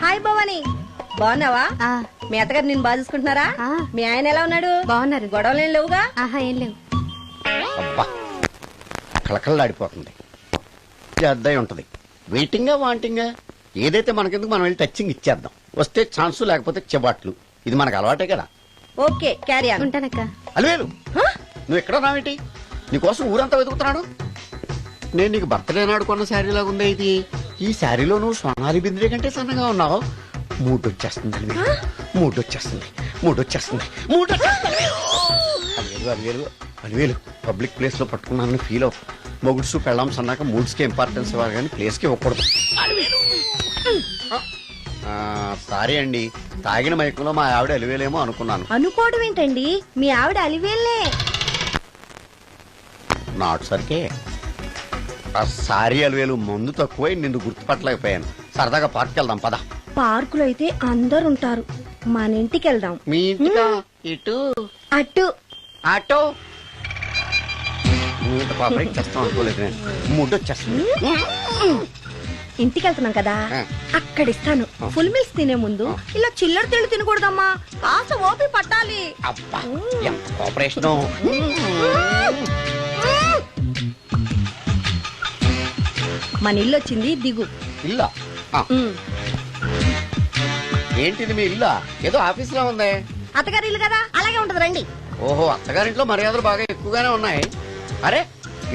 Hi Bhavani, బాగున్నావా? మీ అత్తగారు నిన్ను బాగా చూసుకుంటున్నారా? మీ ఆయన ఎలా ఉన్నాడు? బాగున్నారు. గొడవలు ఏం లేవుగా? ఏం లేవు. అబ్బా కళకళలాడిపోతుంది. అద్దై ఉంటది. వెయిటింగా వాంటింగా ఏదైతే మనకెందుకు మనం వెళ్ళి టచ్చింగ్ ఇచ్చేద్దాం. వస్తే ఛాన్సు, లేకపోతే చెబాట్లు. ఇది మనకు అలవాటే కదా. Okay, carry on. ఉంటానక్క. అలివేలు, నువ్వు ఎక్కడ రావేంటి? నీకోసం ఊరంతా వెతుకుతున్నాడు. నేను నీకు బర్త్డే నాడు కొన్న శారీ లాగా ఉందే ఇది. ఈ శారీలో నువ్వు సోనాలి బింద్రే కంటే సన్నగా ఉన్నావు. మూడొచ్చేస్తుంది అలివేలు, మూడొచ్చేస్తుంది, మూడొచ్చేస్తుంది, మూడొచ్చేస్తుంది. అలివేలు అలివేలు, పబ్లిక్ ప్లేస్ లో పట్టుకున్నానని ఫీల్ అవ్వ. మొగుడ్సు పెళ్ళాం సన్నాక మూడ్స్ కి ఇంపార్టెన్స్ ఇవ్వాలి కానీ ప్లేస్ కి ఇవ్వకూడదు. సారీ అండి, తాగిన మైకంలో మా ఆవిడ అలివేలేమో అనుకున్నాను. అనుకోవడం ఏంటండి, మీ ఆవిడ అలివేలే. నాట్ సరికే. సారీ అలివేలు, మందు తక్కువై నిన్ను గుర్తుపట్టలేకపోయాను. సరదాగా పార్క్ వెళ్దాం పద. పార్కులో అయితే అందరు ఉంటారు, మన ఇంటికి వెళ్దాం. మీ ఇంటికా? ఇటు అటు ఆటో పాపకి చేస్తాం అనుకోలేదు. మూడొచ్చేస్తుంది. ఇంటికి వెళ్తున్నాం కదా, అక్కడ ఇస్తాను. ఫుల్ మీల్స్ తినే ముందు ఇలా చిల్లర తిళ్ళు తినకూడదమ్మా, కాస్త ఓపి పట్టాలి. అబ్బా ఎంత కోఆపరేషన్. మన ఇల్లు వచ్చింది, దిగు. ఇల్లా? ఏంటిది మీ ఇల్లా? ఏదో ఆఫీస్ లో ఉంది. అత్తగారి ఇల్లు కదా, అలాగే ఉంటది, రండి. ఓహో, అత్తగారింట్లో మర్యాదలు బాగా ఎక్కువగానే ఉన్నాయి. అరే,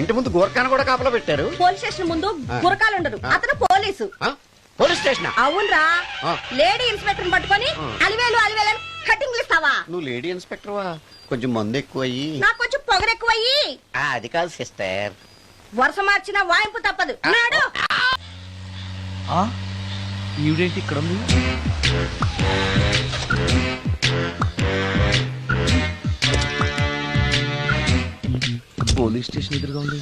ఇంటి ముందు గోర్ఖాను కూడా కాపలా పెట్టారు. పోలీస్ స్టేషన్ ముందు గురకాలు ఉండరు, అతను పోలీసు. Police station? అవునరా, లేడీ ఇన్స్పెక్టర్ పట్టుకొని అలివేలు అలివేలు కటింగ్లు ఇస్తావా? నువ్వు లేడీ ఇన్స్పెక్టర్ వా? కొంచెం మందు ఎక్కువయ్యి. నాకు కొంచెం పొగరెక్కువయ్యి. అది కాదు సిస్టర్, వరుస మార్చిన వాయింపు తప్పదు. నాడు ఈవిడేంటి ఇక్కడ ఉంది? పోలీస్ స్టేషన్ ఎదురుగా ఉంది.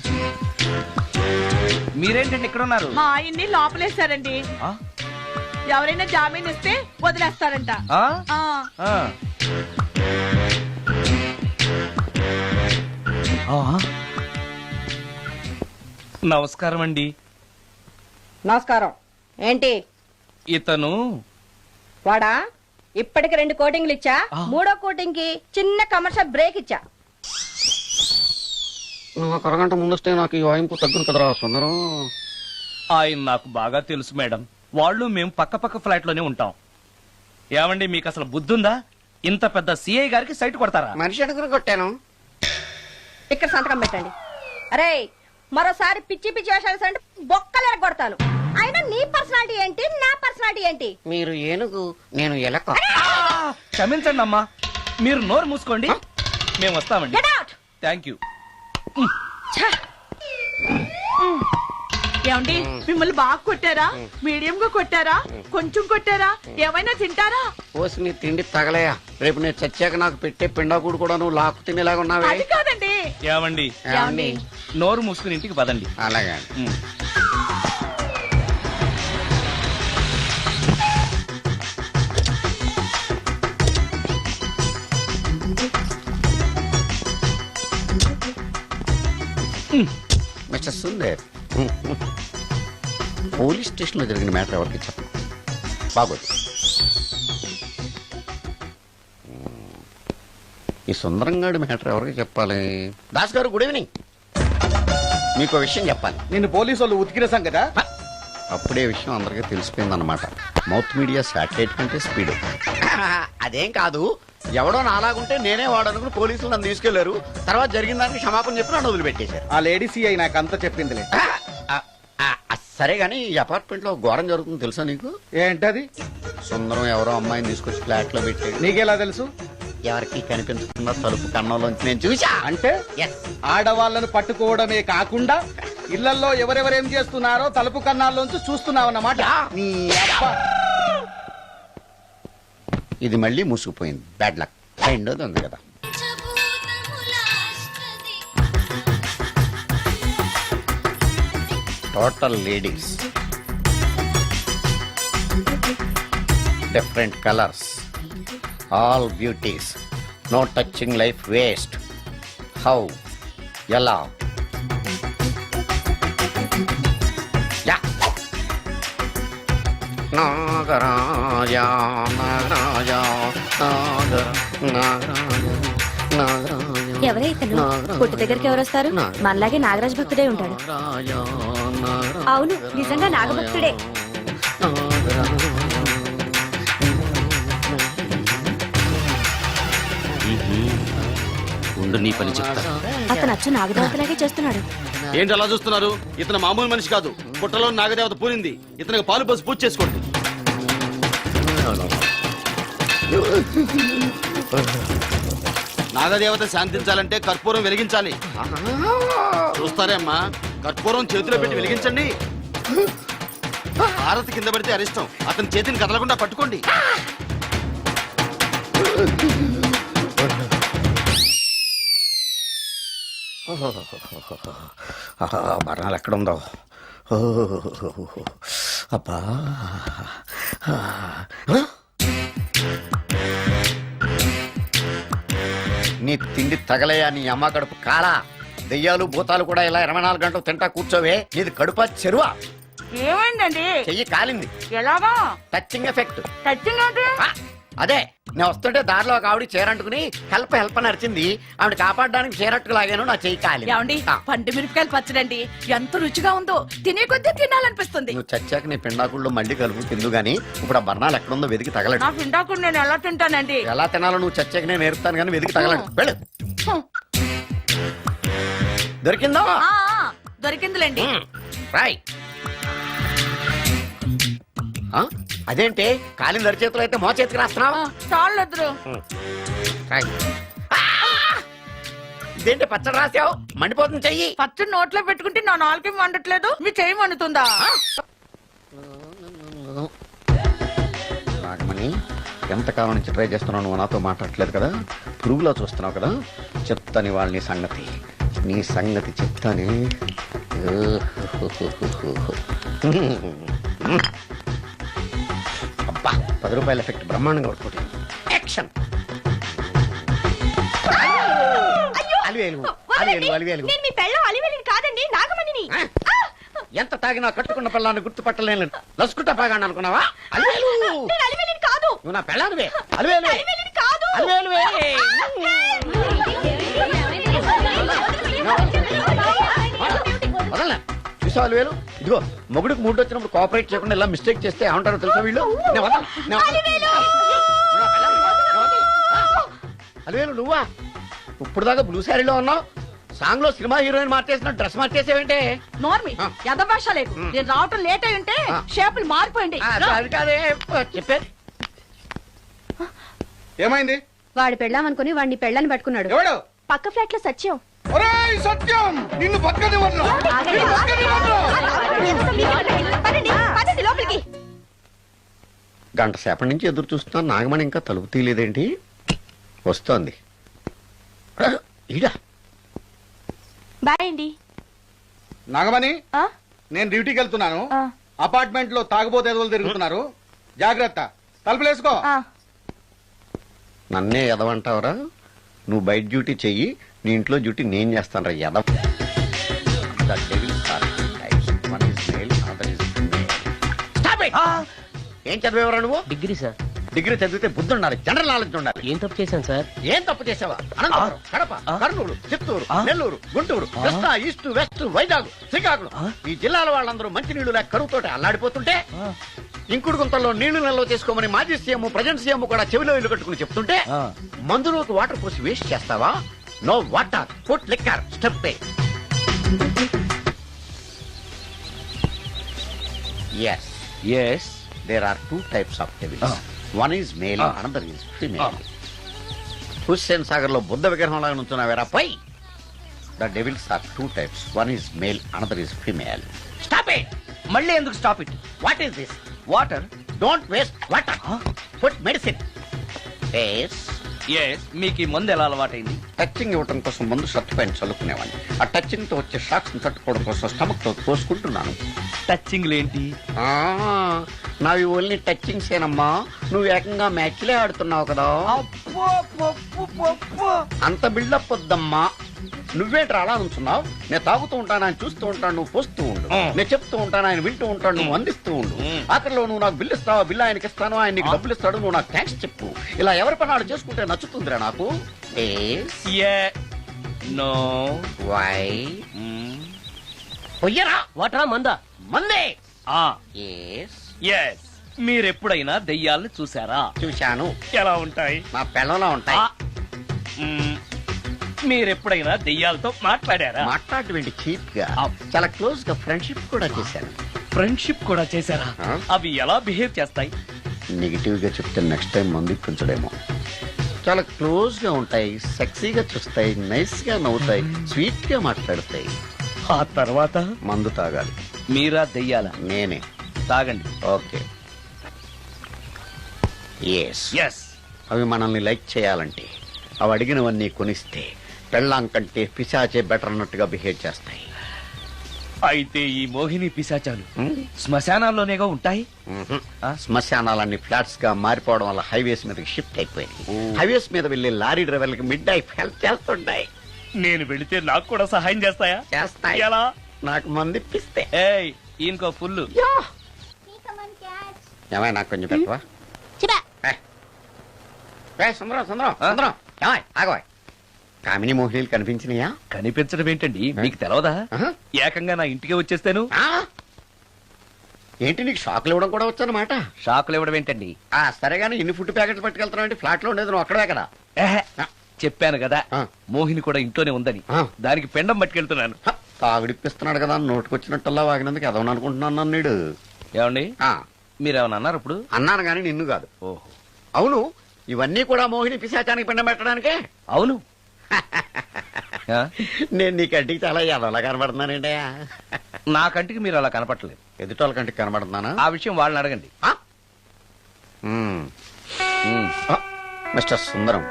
మీరేంటండి ఇక్కడ ఉన్నారు? మా ఆయన్ని లోపలేస్తారండి. ఎవరైనా జామీన్ ఇస్తే వదిలేస్తారంట. నమస్కారం అండి. నమస్కారం. ఏంటి ఇతను? వాడా, ఇప్పటికి 2 కోటింగ్లు ఇచ్చా, 3వ కోటింగ్ కి చిన్న కమర్షియల్ బ్రేక్ ఇచ్చా. నువ్వు ఒక అరగంట ముందొస్తే నాకు ఈ వాయింపు తగ్గును కదరా సుందరం. ఆయన నాకు బాగా తెలుసు మేడం. వాళ్ళు మేము పక్క పక్క ఫ్లాట్ లోనే ఉంటాం. ఏమండి, మీకు అసలు బుద్ధుందా? ఇంత పెద్ద సిఐ గారికి సైట్ కొడతారా? మనిషి అడుగును కొట్టాను. ఇక్కడ సంతకం పెట్టండి. అరే, మరోసారి పిచ్చి పిచ్చి వేషాలు అంటే బొక్కలు కొడతాను. అయినా నీ పర్సనాలిటీ ఏంటి, నా పర్సనాలిటీ ఏంటి? మీరు ఏనుగు, నేను ఎలక. క్షమించండి అమ్మా, మీరు నోరు మూసుకోండి, మేము వస్తామండి. Thank you. ఏమండి, మిమ్మల్ని బాగా కొట్టారా, మీడియం గా కొట్టారా, కొంచెం కొట్టారా, ఏమైనా తింటారా? పోసి నీ తిండి తగలయా. రేపు నేను చచ్చాక నాకు పెట్టే పిండాకుడు కూడా నువ్వు లాక్కు తినేలాగా ఉన్నావే. అది కాదండి. ఏమండి, నోరు మూసుకుని ఇంటికి పదండి. అలాగే. మిస్టర్ సుందర్, పోలీస్ స్టేషన్ లో జరిగిన మ్యాటర్ ఎవరికి చెప్పను, బాగోదు. ఈ సుందరంగాడి మ్యాటర్ ఎవరికి చెప్పాలి? దాస్ గారు, గుడ్ ఈవినింగ్. మీకు విషయం చెప్పాలి. నిన్ను పోలీసు వాళ్ళు ఉతికిరేసాం కదా. అప్పుడే విషయం అందరికీ తెలిసిపోయిందన్నమాట. మౌత్ మీడియా శాటిలైట్ కంటే స్పీడ్. అదేం కాదు, ఎవడో నాలాగుంటే నేనే వాడనుకుని పోలీసులు నన్ను తీసుకెళ్లారు. తర్వాత జరిగిన దానికి క్షమాపణ చెప్పి నన్ను వదిలిపెట్టేశారు. ఆ లేడీ సిఐ నాకు అంతా చెప్పిందిలే. సరే గానీ ఈ అపార్ట్మెంట్ లో ఘోరం జరుగుతుంది తెలుసా నీకు? ఏంటది? సుందరం ఎవరో అమ్మాయిని తీసుకొచ్చి ఫ్లాట్ లో పెట్టాడు. నీకెలా తెలుసు? ఎవరికి కనిపించకుండా తలుపు కన్నంలోంచి నేను చూసా. అంటే ఆడవాళ్లను పట్టుకోవడమే కాకుండా ఇళ్లలో ఎవరెవరేం చేస్తున్నారో తలుపు కన్నాల్లోంచి చూస్తున్నావన్నమాట. ఇది మళ్ళీ మూసుకుపోయింది. Bad luck. రెండోది ఉంది కదా. Total ladies. different colors, all beauties, no touching life waste. How? Yalla. Yeah. Nagaraja, Nagaraja, Nagaraja, Nagaraja. ఎవరే ఇతను? పుట్టు దగ్గరికి ఎవరు వస్తారు? మనలాగే నాగరాజ్ భక్తుడే ఉంటాడు. అవును, నిజంగా నాగభక్తుడే. ఉండు నీ పని చెప్తా. అతను అచ్చు నాగదేవతలాగే చేస్తున్నాడు. ఏంటి అలా చూస్తున్నారు? ఇతను మామూలు మనిషి కాదు. పుట్టలో నాగదేవత పూనింది. ఇతనికి పాలు పోసి పూజ చేసుకోండి. నాగదేవత శాంతించాలంటే కర్పూరం వెలిగించాలి. చూస్తారే అమ్మా, కర్పూరం చేతిలో పెట్టి వెలిగించండి. హారతి కింద పడితే అరిష్టం. అతని చేతిని కదలకుండా పట్టుకోండి. బర్ణాలు ఎక్కడుందో. అబ్బా, నీ తిండి తగలయా నీ అమ్మ కడుపు కాలా. దెయ్యాలు భూతాలు కూడా ఇలా 24 గంటలు తింటా కూర్చోవే. నీది కడుపా చెరువా? ఏమైందండి? చెయ్యి కాలింది. ఎలాగా? Touching effect. టచ్చింగ్ అంటే? అదే, నేను వస్తుంటే దారిలో ఒక ఆవిడ చీరంటుకుని హెల్ప్ హెల్ప్ అని అరిచింది. ఆవిడ కాపాడడానికి చీరట్టుకు లాగాను, నా చెయ్యి కాలి. ఏమండి, పండు మిరపకాయలు పచ్చడండి ఎంత రుచిగా ఉందో. తినే కొద్దీ తినాలనిపిస్తుంది. నువ్వు చచ్చాక నీ పిండాకుళ్ళు మళ్ళీ కలుపు తిందు గానీ ఇప్పుడు ఆ బర్ణాలు ఎక్కడుందో వెతికి తగలడు. నా పిండాకుడు నేను ఎలా తింటానండి? ఎలా తినాలో నువ్వు చచ్చాక నేను నేర్పుతాను కానీ వెతికి తగలడు. వెళ్ళు. దొరికిందో? దొరికిందిలేండి. రాయ్. అదేంటి కాలిన దరిచేతులు అయితే మో చేతికి రాస్తున్నావు? చాలు ఎదురు. రాయ్. ఇదేంటి పచ్చడి రాసావు? మండిపోతుంది చెయ్యి. పచ్చడి నోట్లో పెట్టుకుంటే నా నాలుగేం వండట్లేదు, మీ చెయ్యి వండుతుందా? నాగమణి, ఎంతకాలం నుంచి ట్రై చేస్తున్నావు, నువ్వు నాతో మాట్లాడట్లేదు కదా, పురుగులో చూస్తున్నావు కదా, చెప్తాని వాళ్ళ నీ సంగతి చెప్తాని. అబ్బా, 10 రూపాయల ఎఫెక్ట్ బ్రహ్మాండంగా కొట్టుకుంటుంది. యాక్షన్. అలివేలు. నేను మీ పెళ్ళం అలివేలిని కాదండి, నాగమణిని. ఎంత తాగినా కట్టుకున్న పిల్లాన్ని గుర్తుపట్టలేను. లసుకుంటా బాగా అనుకున్నావా? అలివేలు. నేను అలివేలిని కాదు. నువ్వు నా పెళ్ళానివే. అలివేలు. అలివేలిని కాదు. అలివేలువే. వదలనా? చూసావు అలివేలు? ఇదిగో మొగుడికి మూడు వచ్చినప్పుడు కోఆపరేట్ చేయకుండా ఇలా మిస్టేక్ చేస్తే ఏమంటారో తెలుసా వీళ్ళు? అలివేలు నువ్వా? ఇప్పుడు దాకా బ్లూ శారీలో ఉన్నావు, సాంగ్ లో సినిమా హీరోయిన్ మార్చేసిన డ్రెస్ మార్చేసేవేంటే? నోర్మి, యథభాష లేదు. నేను రావటం లేట్ అయి ఉంటే షేపులు మారిపోయింది. అది కాదే చెప్పేది. ఏమైంది? వాడు పెళ్ళామనుకుని వాడిని పెళ్ళని పట్టుకున్నాడు. ఎవడు? పక్క ఫ్లాట్ లో సత్యం. ఒరేయ్ సత్యం, నిన్ను బతకనివ్వను. పదండి లోపలికి. గంట సేపటి నుంచి ఎదురు చూస్తున్నా, నాగమణి ఇంకా తలుపు తీయలేదేంటి? వస్తోంది. ఈడా. బాయ్ అండి. నాగమణి, నేను డ్యూటీకి వెళ్తున్నాను. అపార్ట్మెంట్ లో తాగుబోతు ఎదవలు తిరుగుతున్నారు, జాగ్రత్త. తలుపులేసుకో. నన్నే ఎదవంటావరా? నువ్వు బయట డ్యూటీ చెయ్యి, నీ ఇంట్లో డ్యూటీ నేను చేస్తాను రా ఎదవ. ఏం చదివేవరా నువ్వు? Degree sir. డిగ్రీ చదివితే బుద్ధి ఉండాలి, జనరల్ నాలెడ్జ్ ఉండాలి. ఏం తప్పు చేశాను సార్? ఏం తప్పు చేసావా? అనంతపురం, కడప, కర్నూలు, చిత్తూరు, నెల్లూరు, గుంటూరు, కృష్ణా, ఈస్ట్, వెస్ట్, వైజాగ్, శ్రీకాకుళం, ఈ జిల్లాల వాళ్ళందరూ మంచినీళ్లు లేక కరువుతోటి అల్లాడిపోతుంటే ఇంకుడు గుంతల్లో నీళ్లు నిల్వ చేసుకోమని మాజీ సీఎం, ప్రజెంట్ సీఎం కూడా చెవిలో ఇల్లు కట్టుకుని చెప్తుంటే మందులోకి వాటర్ పోసి వేస్ట్ చేస్తావా? No water, food liquor, step. Yes. Yes. There are 2 types of devils. One is male, another is female. Hussain Sagar లో బుద్ధ విగ్రహం లాగా నుంచున్నావేరా పై. The devils are 2 types. One is male, another is female. Stop it! మళ్ళీ ఎందుకు stop it? What is this? Water. Don't waste water. Put medicine. Yes. Yes, మీకు ఈ మందు ఎలా అలవాటైంది? టచింగ్ ఇవ్వటం కోసం ముందు షర్ట్ పైన చల్లుకునేవాడిని. ఆ టచింగ్ తో వచ్చే షాక్స్ ని తట్టుకోవడం కోసం స్టమక్ తో పోసుకుంటున్నాను. టచింగ్ లేంటి? నావి ఓన్లీ టచింగ్స్ ఏనమ్మా. నువ్వు ఏకంగా మ్యాచ్లే ఆడుతున్నావు కదా. అంత బిల్డప్ వద్దమ్మా. నువ్వేంటి అలా ఉంటున్నావు? నేను తాగుతూ ఉంటాను, ఆయన చూస్తూ ఉంటాను, నువ్వు పోస్తూ ఉండు. నేను చెప్తూ ఉంటాను, ఆయన వింటూ ఉంటాడు, నువ్వు అందిస్తూ ఉండు. ఆఖరిలో నువ్వు నాకు బిల్లు ఇస్తావా, బిల్లు ఆయనకి ఇస్తాను, ఆయన నీకు డబ్బులు ఇస్తాడు, నువ్వు నాకు థ్యాంక్స్ చెప్పు. ఇలా ఎవరి పని ఆడు చేసుకుంటే నచ్చుతుందిరా నాకు. నో వై పొయ్యరా వాటరా మందా మందే. ఎస్ మీరెప్పుడైనా దెయ్యాలను చూసారా? చూశాను. ఎలా ఉంటాయి? నా పిల్లలా ఉంటాయి. మీరెప్పుడైనా దెయ్యాలతో మాట్లాడారా? మాట్లాడేటువంటి చీప్ గా చాలా క్లోజ్ గా ఫ్రెండ్షిప్ కూడా చేశాను. ఫ్రెండ్షిప్ కూడా చేశారా? అవి ఎలా బిహేవ్ చేస్తాయి? నెగిటివ్ గా చెప్తే నెక్స్ట్ టైం మందు ఇప్పించడేమో. చాలా క్లోజ్ గా ఉంటాయి, సెక్సీగా చూస్తాయి, నైస్ గా నవ్వుతాయి, స్వీట్ గా మాట్లాడతాయి. ఆ తర్వాత మందు తాగాలి. మీరా దెయ్యాల? నేనే. తాగండి. ఓకే. ఎస్. ఎస్. అవి మనల్ని లైక్ చేయాలంటే అవి అడిగినవన్నీ కొనిస్తే పెళ్ళాం కంటే పిశాచే బెటర్ అన్నట్టుగా బిహేవ్ చేస్తాయి. అయితే ఈ మోహిని పిశాచాలు శ్మశానాల్లోనేగా ఉంటాయి? శ్మశానాలన్నీ ఫ్లాట్స్ గా మారిపోవడం వల్ల హైవేస్ మీదకి షిఫ్ట్ అయిపోయింది. హైవేస్ మీద వెళ్లి లారీ డ్రైవర్లకి మిడ్ నైట్ హెల్ప్ చేస్తుంటాయి. నేను వెళితే నాకు కూడా సహాయం చేస్తాయా? చేస్తాయి. ఎలా? నాకు మంది ఇప్పిస్తే. ఏయ్ ఈయనకో ఫుల్. ఏమై నాకు కొంచెం పెట్టవా? సుందరం సుందరం సుందరం ఏమై ఆగవాయ్. కామిని మోహినీలు కనిపించినాయా? కనిపించడం ఏంటండి, మీకు తెలవదా? ఏకంగా నా ఇంటికి వచ్చేస్తాను. ఏంటి నీకు షాక్లు ఇవ్వడం కూడా వచ్చానమాట? షాకులు ఇవ్వడం ఏంటండి? సరే గానీ ఇన్ని ఫుడ్ ప్యాకెట్లు పట్టుకెళ్తున్నావు అంటే ఫ్లాట్ లో ఉండేది నువ్వు అక్కడే కదా. చెప్పాను కదా మోహిని కూడా ఇంట్లోనే ఉందని. దానికి పెండం పట్టుకెళ్తున్నాను. తాగుడిప్పిస్తున్నాడు కదా, నోటుకొచ్చినట్టల్లా వాగినందుకు ఎదవని అనుకుంటున్నాను నీడు. ఏమండి మీరేమన్నా అన్నారు ఇప్పుడు? అన్నాను గాని నిన్ను కాదు. ఓహో అవును, ఇవన్నీ కూడా మోహిని పిశాచానికి పిండం పెట్టడానికే. అవును. నేను నీ కంటికి చాలా ఎదవలా కనబడుతున్నానండి. నా కంటికి మీరు అలా కనపడలేదు. ఎదుటోళ్ళ కంటికి కనబడుతున్నానా? ఆ విషయం వాళ్ళని అడగండి. మిస్టర్ సుందరం,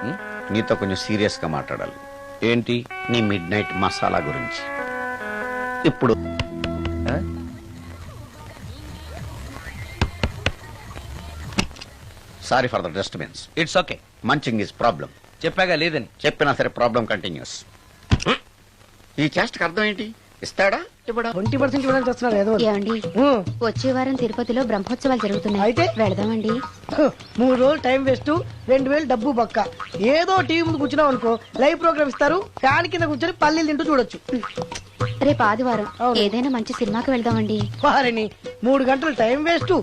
నీతో కొంచెం సీరియస్ గా మాట్లాడాలి. ఏంటి? నీ మిడ్ నైట్ మసాలా గురించి. ఇప్పుడు sorry for the disturbance. It's okay. Munching is problem. చెప్పాగా లేదని. చెప్పినా సరే ప్రాబ్లం కంటిన్యూస్. ఈ చేష్టకి అర్థం ఏంటి? ఇస్తాడా ఇవ్వడా? 20% ఇవ్వడానికి వస్తున్నారు ఏదో. ఏమండి వచ్చే వారం తిరుపతిలో బ్రహ్మోత్సవాలు జరుగుతున్నాయి. అయితే? వెళదామండి. 3 రోజులు టైం వేస్ట్, 2000 డబ్బు బొక్క. ఏదో టీవీ ముందు కూర్చున్నావు అనుకో, లైవ్ ప్రోగ్రామ్ ఇస్తారు, ఫ్యాన్ కింద కూర్చొని పల్లీలు తింటూ చూడొచ్చు. రేపు ఆదివారం ఏదైనా మంచి సినిమాకి వెళ్దామండి. వారిని 3 గంటలు టైం వేస్ట్,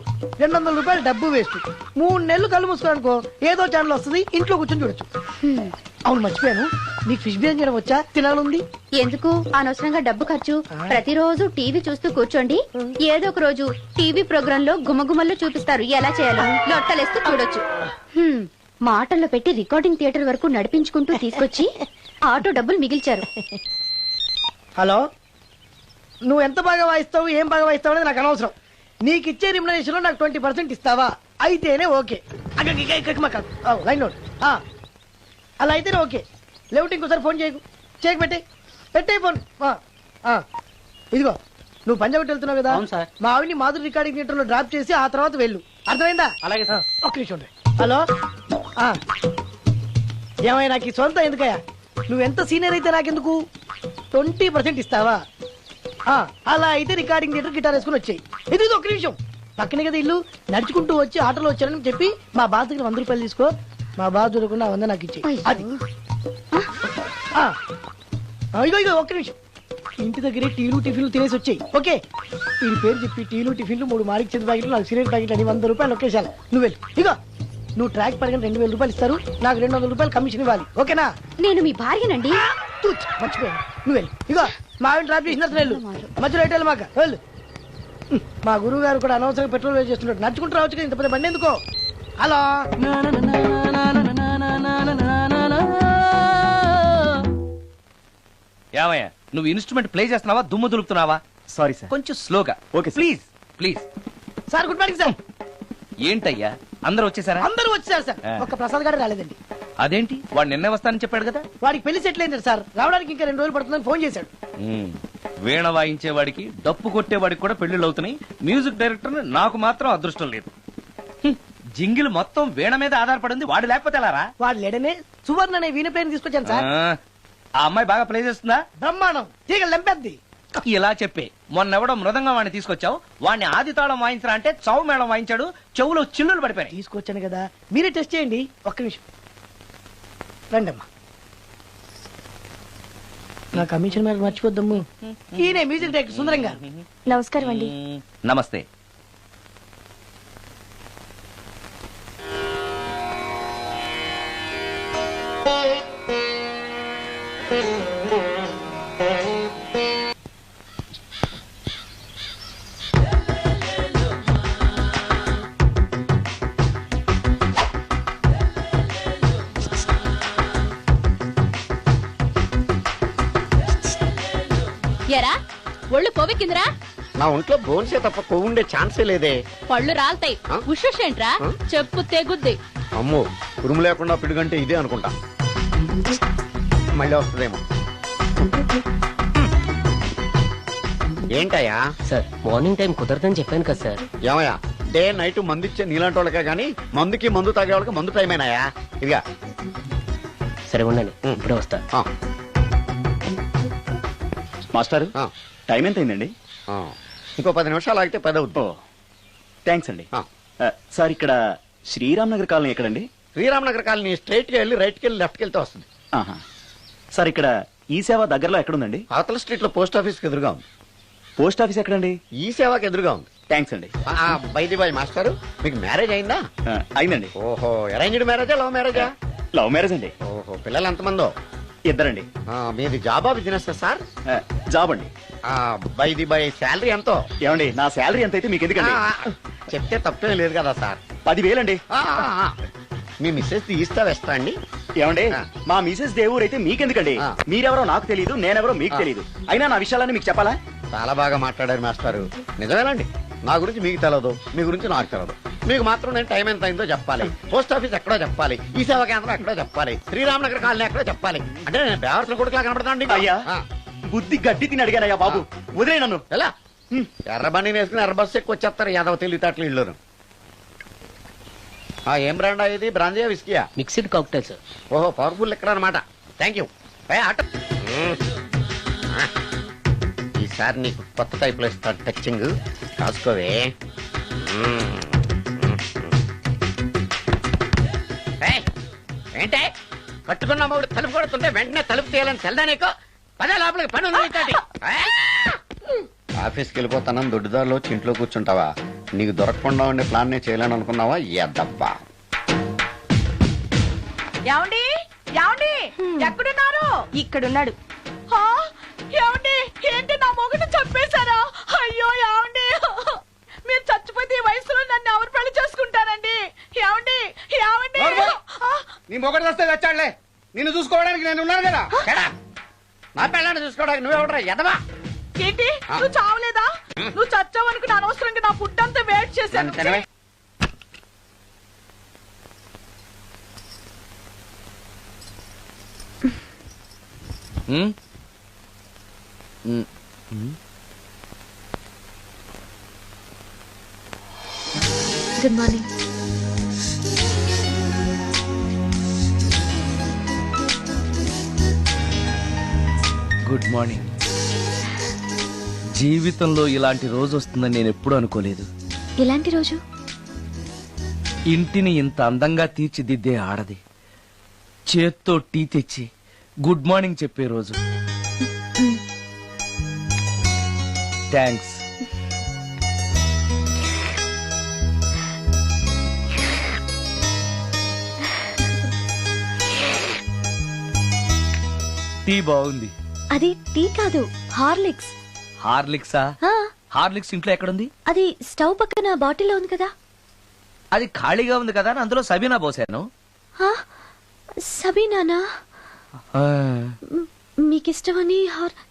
200 రూపాయలు డబ్బు వేస్ట్. 3 నెలలు కళ్ళు మూసుకో అనుకో, ఏదో ఛానల్ వస్తుంది, ఇంట్లో కూర్చొని చూడొచ్చు. అవును మర్చిపోయాను, నీకు ఫిష్ బిర్యానీ చేయడం వచ్చా? తినాలుంది. ఎందుకు అనవసరంగా డబ్బు ఖర్చు? ప్రతిరోజు టీవీ చూస్తూ కూర్చోండి, ఏదో ఒక రోజు టీవీ ప్రోగ్రామ్ లో గుమ్మగుమ్మల్లో చూపిస్తారు ఎలా చేయాలో. లొట్టలేస్తూ చూడొచ్చు. మాటల్లో పెట్టి రికార్డింగ్ థియేటర్ వరకు నడిపించుకుంటూ తీసుకొచ్చి ఆటో డబ్బులు మిగిల్చారు. హలో, నువ్వు ఎంత బాగా వాయిస్తావు, ఏం బాగా వాయిస్తావు అనేది నాకు అనవసరం. నీకు ఇచ్చే రిమ్యునరేషన్ లో నాకు 20% ఇస్తావా? అయితేనే ఓకే. లైన్ లో అలా అయితేనే ఓకే. లేవుటి ఇంకోసారి ఫోన్ చేయకు పెట్టే ఫోన్. ఇదిగో నువ్వు పంజాబ్ వెళ్తున్నావు కదా, మా ఆవిని మాధురి రికార్డింగ్ థియేటర్ లో డ్రాప్ చేసి ఆ తర్వాత వెళ్ళు. అర్థమైందా? అలాగే. ఒక్క నిమిషం ఉండే. హలో, ఏమైనా నాకు ఈ సొంత ఎందుకయ్యా? నువ్వెంత సీనియర్ అయితే నాకెందుకు? 20% ఇస్తావా? అలా అయితే రికార్డింగ్ థియేటర్ గిటార్ వేసుకుని వచ్చాయి. ఇది ఒక్క నిమిషం, పక్కనే కదా ఇల్లు. నడుచుకుంటూ వచ్చి ఆటోలో వచ్చారని చెప్పి మా బాస్ దగ్గర 100 రూపాయలు తీసుకో. మా బాస్ దొరకకుండా 100 నాకు ఇచ్చి. అది ఇగో ఒక్క నిమిషం. ఇంటి దగ్గరే టీలు టిఫిన్లు తినేసి వచ్చాయి. ఓకే, ఈ పేరు చెప్పి టీలు టిఫిన్లు 3 మారికి చేతి ప్యాకెట్లు, 4 సిగరెట్ ప్యాకెట్లు అని 100 రూపాయలు ఒకేసారి. నువ్వు వెళ్ళు. ఇగో నువ్వు ట్రాక్ పడగానే 2000 రూపాయలు ఇస్తారు, నాకు 200 రూపాయలు కమిషన్ ఇవ్వాలి. ఓకేనా? నేను మీ భార్యనండి. మర్చిపోయాను. నువ్వు వెళ్ళు. ఇగో మా ఆవిడ డ్రాప్ చేసిన వెళ్ళు, మధ్యలో ఎటు మాక వెళ్ళు. మా గురువు గారు కూడా అనవసరంగా పెట్రోల్ వేస్ట్ చేస్తున్నాడు. నడుచుకుంటూ రావచ్చు కదా, ఇంత పెద్ద బండి ఎందుకో. హలో, ఏమయ్యా నువ్వు ఇన్స్ట్రుమెంట్ ప్లే చేస్తున్నావా, దుమ్ము దులుపుతున్నావా? Sorry sir. కొంచెం స్లోగా. Okay please please. Sir good morning sir. ఏంటయ్యా అందరూ వచ్చేసారా? అందరూ వచ్చారు సార్, ఒక్క ప్రసాద్ గారు రాలేదండి. అదేంటి, వాడు నిన్నే వస్తానని చెప్పాడు కదా. వాడికి పెళ్లి సెటిల్ అయింది సార్, రావడానికి ఇంకా 2 రోజులు పడుతుందని ఫోన్ చేశాడు. వీణ వాయించేవాడికి డప్పు కొట్టేవాడికి కూడా పెళ్లిళ్ళు అవుతున్నాయి. మ్యూజిక్ డైరెక్టర్ నాకు మాత్రం అదృష్టం లేదు. జింగిల్ మొత్తం వీణ మీద ఆధారపడింది. వాడు లేకపోతే ఎలారా? వాడు లేడనే సువర్ణ అనే వీణ ప్లేన్ తీసుకొచ్చాను సార్. ఆ అమ్మాయి బాగా ప్లే చేస్తుందా? బ్రహ్మాండం, తీగ లెంపెద్ది. ఇలా చెప్పే మొన్నెవడో మృదంగం వాడిని తీసుకొచ్చావు. వాడిని ఆది తాళం వాయించరా అంటే చౌ మేళం వాయించాడు. చెవులో చిల్లులు పడిపోయాయి. తీసుకొచ్చాను కదా, మీరే టెస్ట్ చేయండి. ఒక్క నిమిషం రండి అమ్మా. నా కమిషన్ మీద మర్చిపోద్దమ్ము. ఈయనే మ్యూజిక్ డైరెక్టర్ సుందరం గారు. నమస్కారం అండి. నమస్తే. ఎరా ఒళ్ళు కొవ్వెక్కిందిరా? నా ఒంట్లో బోన్సే తప్ప కొవ్వు ఉండే ఛాన్సే లేదే. పళ్ళు రాల్తాయి. ఆ? ఉషేంట్రా? ఆ? చెప్పు తెగుద్ది. అమ్మో, ఉరుము లేకుండా పిడుగంటే ఇదే అనుకుంటా. మళ్ళీ వస్తుందేమో. ఏంటయ్యా? సార్ మార్నింగ్ టైం కుదరదని చెప్పాను కదా సార్. ఏమయ్యా, డే నైట్ మందు ఇచ్చే నీలాంటి వాళ్ళకే గానీ మందుకి మందు తాగే వాళ్ళకి మందు టైం అయినాయా? ఇదిగా సరే ఉండండి, ఇప్పుడే వస్తా. మాస్టర్ టైం ఎంత అయిందండి? ఇంకో 10 నిమిషాలు ఆగితే 10 అవుతుంది. థ్యాంక్స్ అండి. సార్ ఇక్కడ శ్రీరామ్ నగర్ కాలనీ ఎక్కడండి? శ్రీరామ్ నగర్ కాలనీ స్ట్రైట్ గా వెళ్ళి రైట్ కి వెళ్ళి లెఫ్ట్ కి వెళ్తే వస్తుంది. ఆహా. సార్ ఇక్కడ ఈ సేవ దగ్గరలో ఎక్కడుందండి? అవతల స్ట్రీట్ లో పోస్ట్ ఆఫీస్ కి ఎదురుగా ఉంది. పోస్ట్ ఆఫీస్ ఎక్కడండి? ఈ సేవకి ఎదురుగా ఉంది. థ్యాంక్స్ అండి. బైది బాయ్ మాస్టర్, మీకు మ్యారేజ్ అయిందా? అయిందండి. ఓహో, అరేంజ్డ్ మ్యారేజా లవ్ మ్యారేజా? లవ్ మ్యారేజ్ అండి. ఓహో, పిల్లలు ఎంతమందో? ఇద్దరండి. మీది జాబా బిజినెస్ సార్? జాబ్ అండి. బైది బై శాలరీ ఎంతో? ఏమండి, నా శాలరీ ఎంత అయితే మీకు ఎందుకండి? చెప్తే తప్పే లేదు కదా సార్. 10,000 అండి. మీ మిస్సెస్ ఇస్తా వేస్తా అండి. ఏమండి, మా మిసెస్ దేవూర్ అయితే మీకెందుకండి? మీరెవరో నాకు తెలియదు, నేనెవరో మీకు తెలియదు. అయినా నా విషయాలని మీకు చెప్పాలా? చాలా బాగా మాట్లాడారు మాస్టారు. నిజమేనండి, నా గురించి మీకు తెలియదు, మీ గురించి నాకు తెలియదు. మీకు మాత్రం నేను టైం ఎంత అయిందో చెప్పాలి, పోస్ట్ ఆఫీస్ ఎక్కడో చెప్పాలి, ఈ సేవా కేంద్రం ఎక్కడో చెప్పాలి, శ్రీరామ్ నగర్ కాలనీ ఎక్కడో చెప్పాలి. అంటే నేను బేవర్సన కొడుకులా కనబడతాను. అయ్యా, బుద్ధి గడ్డి తిని అడిగానయ్యా బాబు, వదిలే నన్ను. ఎలా ఎర్రబండి వేసుకుని ఎర్ర బస్సు ఎక్కువ వచ్చేస్తారు యాదవ తెలివితేటలు ఇళ్ళను. ఏం బ్రాండ్ ఇది? బ్రాంజియా విస్కియా? Mixed cocktail sir. ఓహో, పవర్ఫుల్ ఎక్కడ అనమాట. Thank you. ఈసారి నీకు కొత్త టైప్ లో ఇస్తాడు టచింగ్, కాసుకోవే. ఏంటే కట్టుకున్న మూడు తలుపు కొడుతుంటే వెంటనే తలుపు తీయాలని తెల్దా నీకు? పదే లోపలికి పని ఉంది. ఆఫీస్కి వెళ్ళిపోతానని దొడ్డుదారిలో ఇంట్లో కూర్చుంటావా? నీకు దొరకకుండా ఉండే ప్లాన్ నే చేయాలని అనుకున్నావా? ఎద్దబ్బా. ఏమండి ఏమండి ఎక్కడున్నారు? ఇక్కడున్నాడు. ఏమండి, ఏంటి నా మొగుడు చంపేశారా? అయ్యో ఏమండి, మీరు చచ్చిపోతే ఈ వయసులో నన్ను ఎవరు పెళ్లి చేసుకుంటారండి? ఏమండి ఏమండి. నీ మొగడు వస్తే వచ్చాడులే, నిన్ను చూసుకోవడానికి నేను ఉన్నాను కదా. నా పిల్లని చూసుకోవడానికి నువ్వెవడరా ఎదవా? ఏంటి, నువ్వు చావలేదా? నువ్వు చచ్చావనుకుని అనవసరంగా నా ఫుడ్ అంతా వేట్ చేశాను. Good morning. Good morning. జీవితంలో ఇలాంటి రోజు వస్తుందని నేను ఎప్పుడూ అనుకోలేదు. ఎలాంటి రోజు? ఇంటిని ఇంత అందంగా తీర్చిదిద్దే ఆడది చేత్తో టీ తెచ్చి గుడ్ మార్నింగ్ చెప్పే రోజు. థ్యాంక్స్. టీ బాగుంది. అది టీ కాదు, హార్లిక్స్. హార్లిక్సా? హార్లిక్స్ ఇంట్లో ఎక్కడుంది? అది స్టవ్ పక్కన బాటిల్లో ఉంది కదా. అది ఖాళీగా ఉంది కదా అని అందులో సబీనా పోసాను. సబీనానా? మీకిష్టమని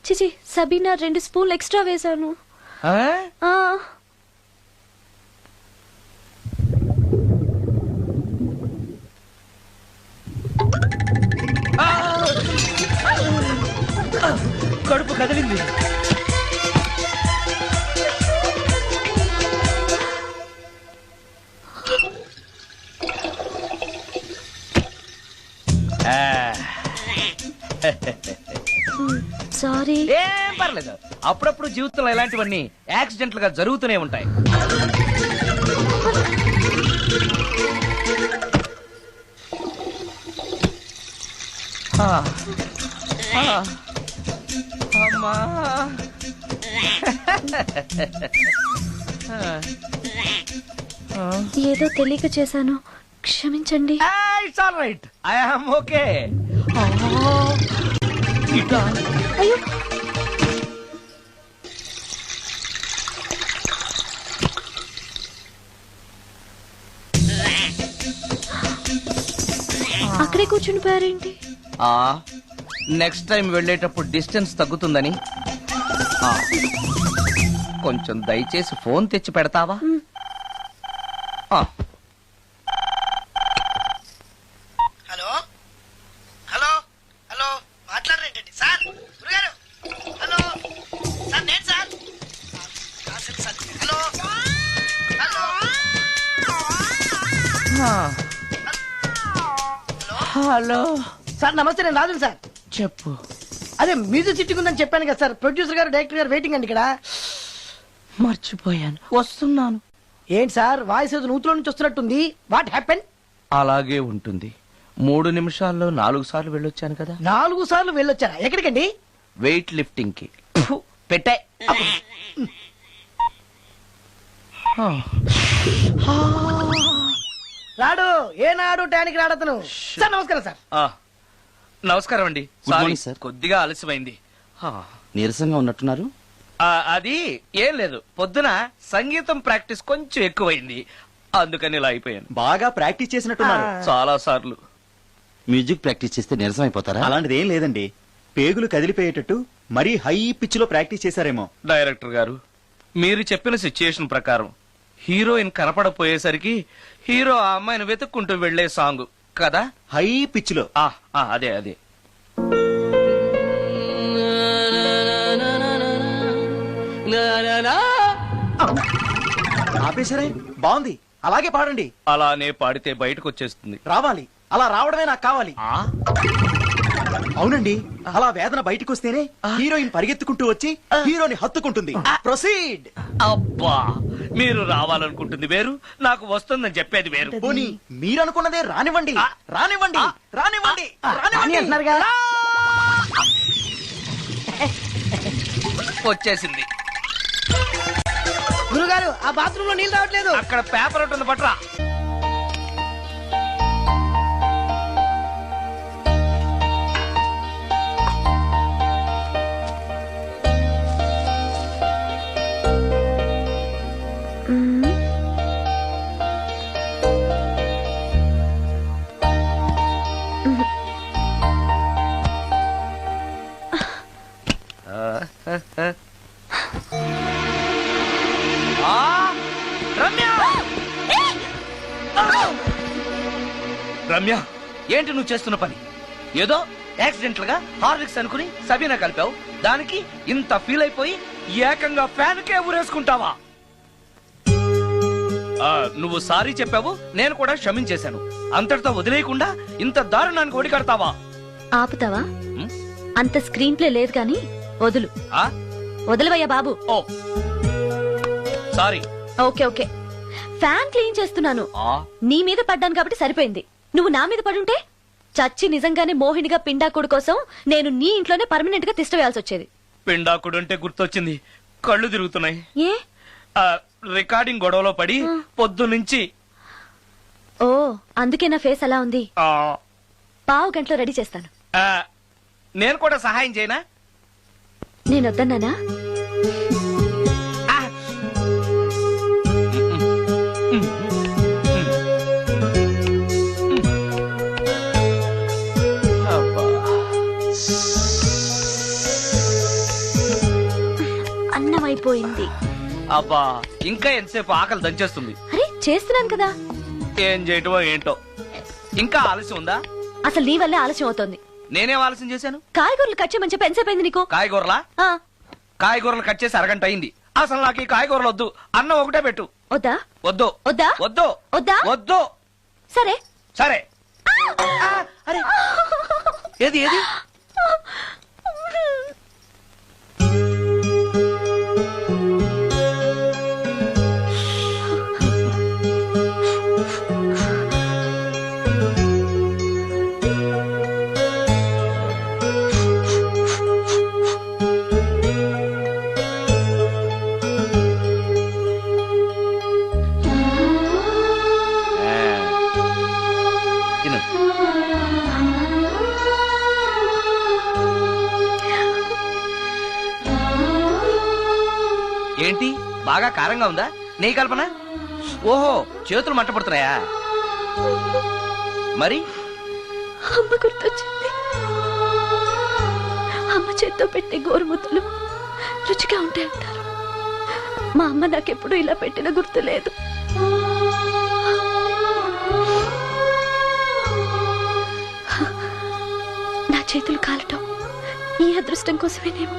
చిచి సబీనా 2 స్పూన్లు ఎక్స్ట్రా వేశాను. కడుపు కదిలింది. సారీ. ఏం పర్లేదు, అప్పుడప్పుడు జీవితంలో ఇలాంటివన్నీ యాక్సిడెంట్లు గా జరుగుతూనే ఉంటాయి. ఆ, ఆ, అమ్మా. ఏదో తెలియక చేశాను, క్షమించండి. It's all right, I am okay. అయ్యో, అక్కడే కూర్చుని పోయారేంటి? నెక్స్ట్ టైం వెళ్ళేటప్పుడు డిస్టెన్స్ తగ్గుతుందని. ఆ, కొంచెం దయచేసి ఫోన్ తెచ్చి పెడతావా? ఆ, హలో హలో హలో మాట్లాడరేంటండి సార్? గురుగారు హలో సార్, నేను sir. Hello hello hello sir నమస్తే, నేను రాజు సార్. చెప్పు. అదే మ్యూజిక్ సిట్టింగ్ ఉందని చెప్పాను కదా సార్. ప్రొడ్యూసర్ గారు డైరెక్టర్ గారు వెయిటింగ్ అండి ఇక్కడ. మర్చిపోయాను, వస్తున్నాను. ఏంటి సార్ వాయిస్ ఏదో నూతులో నుంచి వస్తున్నట్టుంది? What happen? అలాగే ఉంటుంది. 3 నిమిషాల్లో 4 సార్లు వెళ్ళొచ్చాను కదా. 4 సార్లు వెళ్ళొచ్చారా? ఎక్కడికండి? వెయిట్ లిఫ్టింగ్ కి. పెట్టే. రాడు ఏనాడు టానికి రాడతను. సార్ నమస్కారం సార్. నమస్కారం అండి. Good sorry, morning, sir. కొద్దిగా ఆలస్యమైంది. నీరసంగా ఉన్నట్టున్నారు. అది ఏం లేదు, పొద్దున సంగీతం ప్రాక్టీస్ కొంచెం ఎక్కువైంది, అందుకని ఇలా అయిపోయాను. బాగా ప్రాక్టీస్ చేసినట్టున్నారు. చాలా సార్లు. మ్యూజిక్ ప్రాక్టీస్ చేస్తే నీరసం అయిపోతారా? అలాంటిది ఏం లేదండి, పేగులు కదిలిపోయేటట్టు మరీ హై పిచ్ లో ప్రాక్టీస్ చేశారేమో. డైరెక్టర్ గారు, మీరు చెప్పిన సిచ్యుయేషన్ ప్రకారం హీరోయిన్ కనపడపోయేసరికి హీరో ఆ అమ్మాయిని వెతుక్కుంటూ వెళ్లే సాంగ్ కదా. హై పిచ్ లో. అదే అదే. ఆపేశారే, బాగుంది, అలాగే పాడండి. అలానే పాడితే బయటకు వచ్చేస్తుంది. రావాలి, అలా రావడమే నాకు కావాలి. అవునండి, అలా వేదన బయటకు వస్తేనే హీరోయిన్ పరిగెత్తుకుంటూ వచ్చి హీరోని హత్తుకుంటుంది. ప్రొసీడ్. అబ్బా, మీరు రావాలనుకుంటుంది వేరు, నాకు వస్తుందని చెప్పేది వేరు. పోనీ మీరనుకున్నదే రానివ్వండి, రానివ్వండి, రానివ్వండి, రాని రానివ్వండి. అంటున్నారుగా. వచ్చేసింది. గురుగారు ఆ బాత్రూమ్ లో నీళ్ళు రావట్లేదు. అక్కడ పేపర్ ఉంటుంది, పట్రా. రమ్య, ఏంటి నువ్వు చేస్తున్న పని? ఏదో యాక్సిడెంటల్ గా హార్లిక్స్ అనుకుని సబీనా కలిపావు, దానికి ఇంత ఫీల్ అయిపోయి ఏకంగా ఫ్యాన్ కే ఊరేసుకుంటావా? నువ్వు సారీ చెప్పావు, నేను కూడా క్షమించేశాను. అంతటితో వదిలేయకుండా ఇంత దారుణానికి ఒడికడతావా? ఆపుతావా? అంత స్క్రీన్ ప్లే లేదు కానీ వదులు. వదలవయ్యా బాబు. Oh sorry. Okay okay, fan clean చేస్తున్నాను. నీ మీద పడ్డాను కాబట్టి సరిపోయింది. నువ్వు నా మీద పడుంటే చచ్చి నిజంగానే మోహినిగా పిండాకుడు కోసం నేను నీ ఇంట్లోనే పర్మనెంట్ గా తిష్ట వేయాల్సి వచ్చేది. పిండాకుడు అంటే గుర్తొచ్చింది, కళ్ళు తిరుగుతున్నాయి. ఏ? రికార్డింగ్ గొడవలో పడి పొద్దు నుంచి. ఓ, అందుకే నా ఫేస్ అలా ఉంది. పావు గంటలో రెడీ చేస్తాను. నేను కూడా సహాయం చేయనా? నేను వద్దన్నానా? అన్నం అయిపోయింది. అబ్బా, ఇంకా ఎంతసేపు ఆకలి దంచేస్తుంది. అరే చేస్తున్నాను కదా. ఏం చేయటమో ఏంటో, ఇంకా ఆలస్యం ఉందా? అసలు నీ వల్లే ఆలస్యం అవుతోంది. నేనేం ఆలస్యం చేశాను? కాయగూరలు కట్ చేయమని చెప్పి ఎంతసేపు అయింది నీకు? కాయగూరలా? కాయగూరలు కట్ చేసి అరగంట అయింది. అసలు నాకు ఈ కాయగూరలు వద్దు, అన్నం ఒకటే పెట్టు. వద్దా? వద్దు వద్దా? వద్దు వద్దా? వద్దు. సరే సరే. అరే ఏది ఏది? తిను. ఏంటి బాగా కారంగా ఉందా? నెయ్యి కల్పన? ఓహో, చేతులు మంట పడుతున్నాయా? మరి అమ్మ గుర్తొచ్చింది. అమ్మ చేత్తో పెట్టే గోరుముద్దలు రుచిగా ఉంటాయంటారు. మా అమ్మ నాకెప్పుడు ఇలా పెట్టిన గుర్తు లేదు. నా చేతులు కాలటం ఈ అదృష్టం కోసమేనేమో.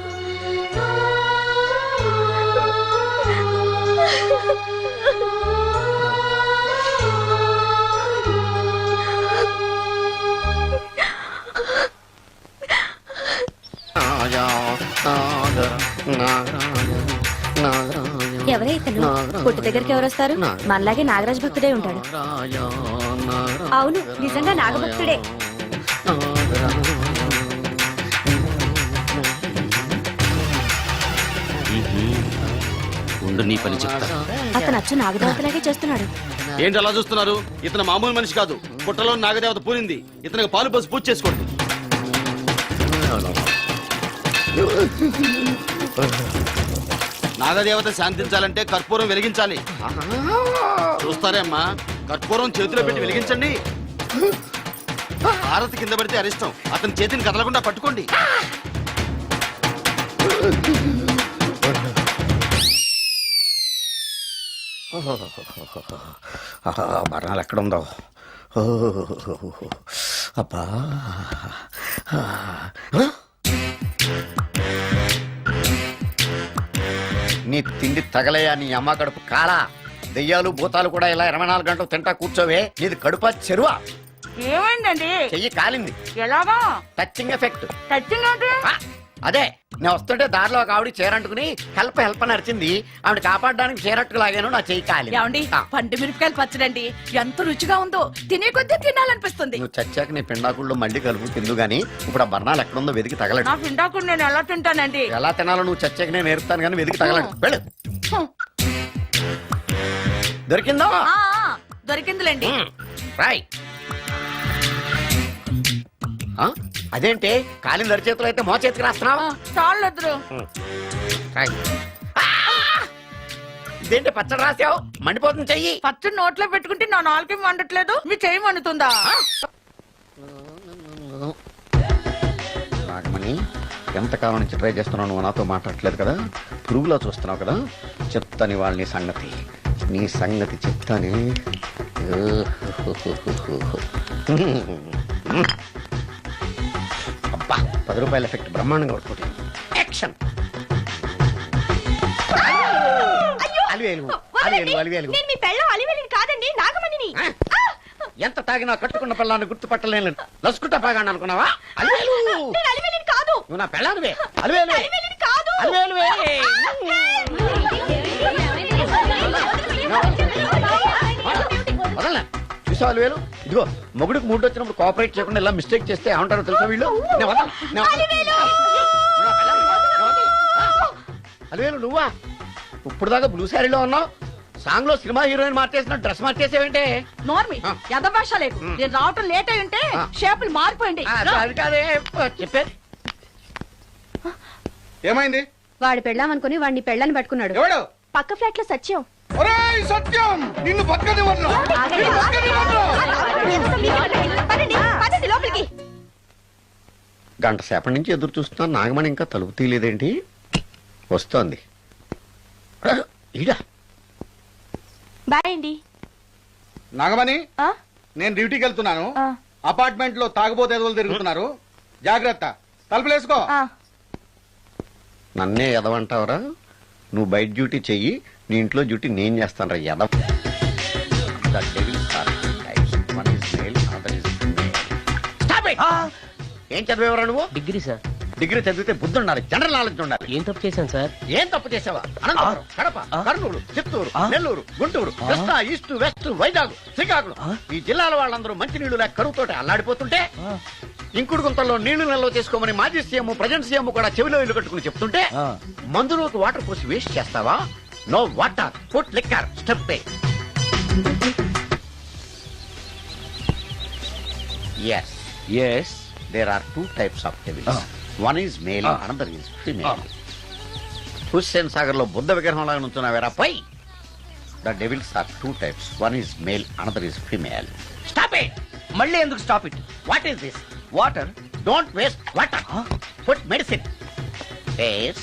ఎవరే ఇతను? పుట్టు దగ్గరికి ఎవరు వస్తారు? మనలాగే నాగరాజ్ భక్తుడే ఉంటాడు. అవును, నిజంగా నాగభక్తుడే. ఉండు, నీ పని చెప్తా. అతను అచ్చు నాగదేవతలాగే చేస్తున్నాడు. ఏంటి అలా చూస్తున్నారు? ఇతను మామూలు మనిషి కాదు. పుట్టలో నాగదేవత పూరింది. ఇతనికి పాలు పోసి పూజ చేసుకోండి. నాగదేవత శాంతించాలంటే కర్పూరం వెలిగించాలి. చూస్తారే అమ్మా, కర్పూరం చేతిలో పెట్టి వెలిగించండి. హారతి కింద పడితే అరిష్టం. అతని చేతిని కదలకుండా పట్టుకోండి. మరణాలు ఎక్కడుందో. అబ్బా, నీ తిండి తగలయా నీ అమ్మ కడుపు కాలా. దెయ్యాలు భూతాలు కూడా ఇలా 24 గంటలు తింటా కూర్చోవే. నీది కడుపా చెరువా? ఏమైందండి? చెయ్యి కాలింది. ఎలాగా? Touching effect. టచింగ్ అంటే? అదే, నేను వస్తుంటే దారిలో ఒక ఆవిడ చీరంటుకుని హెల్ప్ అని అరిచింది. ఆవిడ కాపాడడానికి చీరట్టుకు లాగాను, నా చెయ్యి కాలి. ఏమండి, పండు మిరపకాయలు పచ్చడండి ఎంత రుచిగా ఉందో. తినే కొద్దీ తినాలనిపిస్తుంది. నువ్వు చచ్చాక నీ పిండాకుళ్ళు మళ్ళీ కలుపు తిందు గానీ ఇప్పుడు ఆ బర్ణాలు ఎక్కడుందో వెతికి తగలడు. నా పిండాకుడు నేను ఎలా తింటానండి? ఎలా తినాలో నువ్వు చచ్చాక నేను నేర్పుతాను కానీ వెతికి తగలడు. వెళ్ళు. దొరికిందో? దొరికిందిలేండి. రాయ్. అదేంటి కాలిన దరిచేతులు అయితే మో చేతికి రాస్తున్నావా? చాలు ఎదురు. ఇదేంటి పచ్చడి రాసావు? మండిపోతుంది చెయ్యి. పచ్చడి నోట్లో పెట్టుకుంటే నా నాలుగేం వండట్లేదు, మీ చెయ్యి వండుతుందా? నాగమణి, ఎంతకాలం నుంచి ట్రై చేస్తున్నావు, నువ్వు నాతో మాట్లాడట్లేదు కదా, పురుగులో చూస్తున్నావు కదా. చెప్తాను వాళ్ళ నీ సంగతి చెప్తానే. అబ్బా, 10 రూపాయల ఎఫెక్ట్ బ్రహ్మాండంగా పడుకుంటుంది. యాక్షన్. ఎంత తాగినా కట్టుకున్న పిల్లాన్ని గుర్తుపట్టలేను. లసుకుంటా పాగాను అనుకున్నావా? నువ్వు నా పిల్లానివే. వదలనా? చూసావు అలివేలు? ఇదిగో, మొగుడికి మూడు వచ్చినప్పుడు కోఆపరేట్ చేయకుండా ఇలా మిస్టేక్ చేస్తే ఏమంటారో తెలుసా వీళ్ళు? అలివేలు నువ్వా? ఇప్పుడు దాకా బ్లూ శారీలో ఉన్నావు, సాంగ్ లో సినిమా హీరోయిన్ మార్చేసిన డ్రెస్ మార్చేసేవంటే? నోర్మి, యథభాష లేదు. నేను రావటం లేట్ అయి ఉంటే షేపులు మారిపోయింది. అది కాదే చెప్పేది. ఏమైంది? వాడు పెళ్ళామనుకుని వాడిని పెళ్ళని పట్టుకున్నాడు. ఎవడు? పక్క ఫ్లాట్ లో సత్యం. ఒరేయ్ సత్యం, నిన్ను బతకనివ్వను. గంట సేపటి నుంచి ఎదురు చూస్తున్నాను, నాగమణి ఇంకా తలుపు తీయలేదేంటి? వస్తోంది. ఈడా బాయ్ అండి. నాగమణి, నేను డ్యూటీకి వెళ్తున్నాను. అపార్ట్మెంట్ లో తాగుబోతు ఎదవలు తిరుగుతున్నారు, జాగ్రత్త. తలుపులేసుకో. నన్నే ఎదవంటావరా? నువ్వు బయట డ్యూటీ చెయ్యి, నీ ఇంట్లో డ్యూటీ నేను చేస్తాను రా ఎదవ. ఏం చదివేవరా నువ్వు? Degree sir. డిగ్రీ చదివితే బుద్ధి ఉండాలి, జనరల్ నాలెడ్జ్ ఉండాలి. ఏం తప్పు చేశాను సార్? ఏం తప్పు చేసావా? అనంతపురం, కడప, కర్నూలు, చిత్తూరు, నెల్లూరు, గుంటూరు, కృష్ణా, ఈస్ట్, వెస్ట్, వైజాగ్, శ్రీకాకుళం, ఈ జిల్లాల వాళ్ళందరూ మంచినీళ్లు లేక కరువుతోటి అల్లాడిపోతుంటే ఇంకుడు గుంతల్లో నీళ్లు నిల్వ చేసుకోమని మాజీ సీఎం, ప్రజెంట్ సీఎం కూడా చెవిలో ఇల్లు కట్టుకుని చెప్తుంటే మందులోకి వాటర్ పోసి వేస్ట్ చేస్తావా? No water, put liquor, step. Yes yes there are 2 types of devils. One is male, another is female. Hussain Sagar లో బుద్ధ విగ్రహం లాగా నుంచున్నావేరా పై. The devils are 2 types. One is male, another is female. Stop it. మళ్ళీ ఎందుకు stop it? What is this? Water. Don't waste water. Put medicine. Yes.